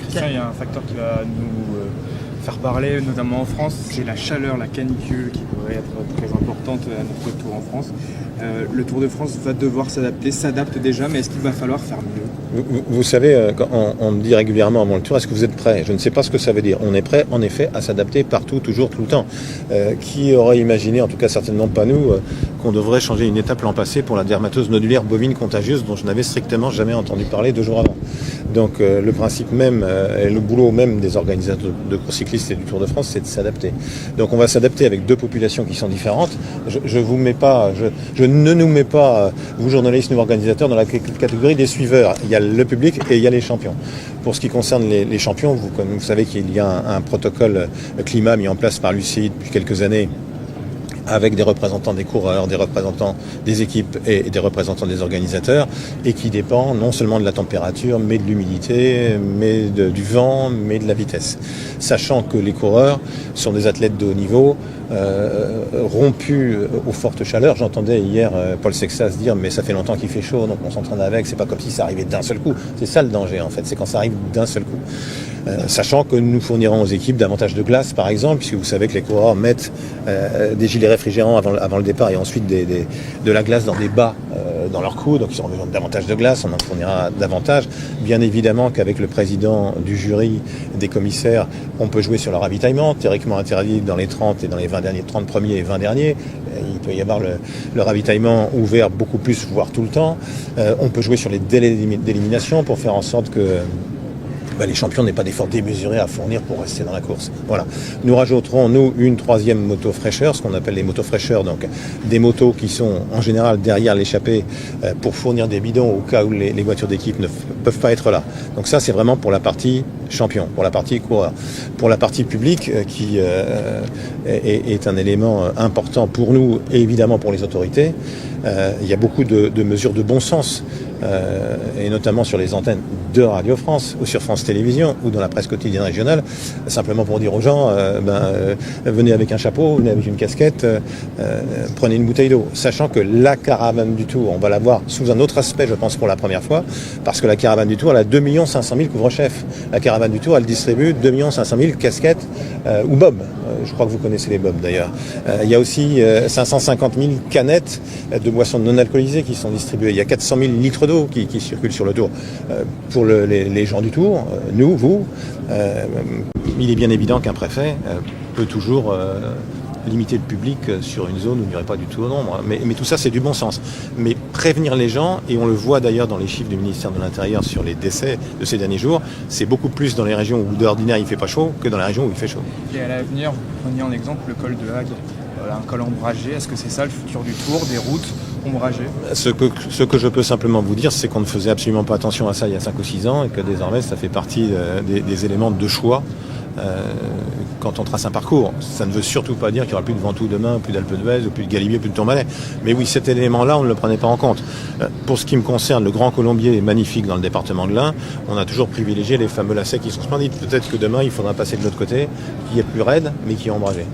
Tiens, il y a un facteur qui va nous faire parler, notamment en France, c'est la chaleur, la canicule qui pourrait être très importante à notre tour en France. Le Tour de France va devoir s'adapter, s'adapte déjà, mais est-ce qu'il va falloir faire mieux ? Vous savez, quand on me dit régulièrement avant le Tour, est-ce que vous êtes prêts ? Je ne sais pas ce que ça veut dire. On est prêt, en effet, à s'adapter partout, toujours, tout le temps. Qui aurait imaginé, en tout cas certainement pas nous, qu'on devrait changer une étape l'an passé pour la dermatose nodulaire bovine contagieuse dont je n'avais strictement jamais entendu parler 2 jours avant. Donc le principe même et le boulot même des organisateurs de courses cyclistes et du Tour de France, c'est de s'adapter. Donc on va s'adapter avec 2 populations qui sont différentes. Je ne nous mets pas, vous journalistes, nous organisateurs, dans la catégorie des suiveurs. Il y a le public et il y a les champions. Pour ce qui concerne les champions, vous savez qu'il y a un protocole climat mis en place par l'UCI depuis quelques années, avec des représentants des coureurs, des représentants des équipes et des représentants des organisateurs, et qui dépend non seulement de la température, mais de l'humidité, mais du vent, mais de la vitesse. Sachant que les coureurs sont des athlètes de haut niveau, rompus aux fortes chaleurs. J'entendais hier Paul Sexas dire mais ça fait longtemps qu'il fait chaud, donc on s'entraîne avec, c'est pas comme si ça arrivait d'un seul coup. C'est ça le danger en fait, c'est quand ça arrive d'un seul coup. Sachant que nous fournirons aux équipes davantage de glace par exemple, puisque vous savez que les coureurs mettent des gilets réfrigérants avant le départ et ensuite de la glace dans des bas dans leur cou, donc ils auront besoin de davantage de glace, on en fournira davantage. Bien évidemment qu'avec le président du jury, des commissaires, on peut jouer sur le ravitaillement, théoriquement interdit dans les 30 et dans les 30 premiers et 20 derniers. Il peut y avoir le ravitaillement ouvert beaucoup plus, voire tout le temps. On peut jouer sur les délais d'élimination pour faire en sorte que les champions n'aient pas d'efforts démesurés à fournir pour rester dans la course. Voilà. Nous rajouterons, nous, une 3e moto fraîcheur, ce qu'on appelle les motos fraîcheurs, donc des motos qui sont en général derrière l'échappée pour fournir des bidons au cas où les voitures d'équipe ne peuvent pas être là. Donc ça, c'est vraiment pour la partie champion, pour la partie coureur. Pour la partie publique, qui est un élément important pour nous et évidemment pour les autorités, il y a beaucoup de mesures de bon sens, et notamment sur les antennes de Radio France ou sur France Télévisions ou dans la presse quotidienne régionale, simplement pour dire aux gens venez avec un chapeau, venez avec une casquette, prenez une bouteille d'eau, sachant que la caravane du Tour, on va la voir sous un autre aspect, je pense, pour la première fois, parce que la caravane du Tour, elle a 2 500 000 couvre-chefs. La caravane du Tour, elle distribue 2 500 000 casquettes ou bobs. Je crois que vous connaissez les bobs d'ailleurs. Il y a aussi 550 000 canettes de boissons non alcoolisées qui sont distribuées. Il y a 400 000 litres d'eau qui circulent sur le Tour. Pour les gens du Tour, nous, vous, il est bien évident qu'un préfet peut toujours limiter le public sur une zone où il n'y aurait pas du tout au nombre. Mais tout ça, c'est du bon sens. Mais prévenir les gens, et on le voit d'ailleurs dans les chiffres du ministère de l'Intérieur sur les décès de ces derniers jours, c'est beaucoup plus dans les régions où d'ordinaire il ne fait pas chaud que dans les régions où il fait chaud. Et à l'avenir, vous preniez en exemple le col de Hague, un col ombragé. Est-ce que c'est ça le futur du Tour, des routes ombragées ? Ce que je peux simplement vous dire, c'est qu'on ne faisait absolument pas attention à ça il y a 5 ou 6 ans et que désormais ça fait partie des éléments de choix quand on trace un parcours. Ça ne veut surtout pas dire qu'il n'y aura plus de Ventoux demain, plus d'Alpe d'Huez, plus de Galibier, plus de Tourmalet. Mais oui, cet élément-là, on ne le prenait pas en compte. Pour ce qui me concerne, le Grand Colombier est magnifique dans le département de l'Ain. On a toujours privilégié les fameux lacets qui sont splendides. Peut-être que demain, il faudra passer de l'autre côté, qui est plus raide, mais qui est ombragé.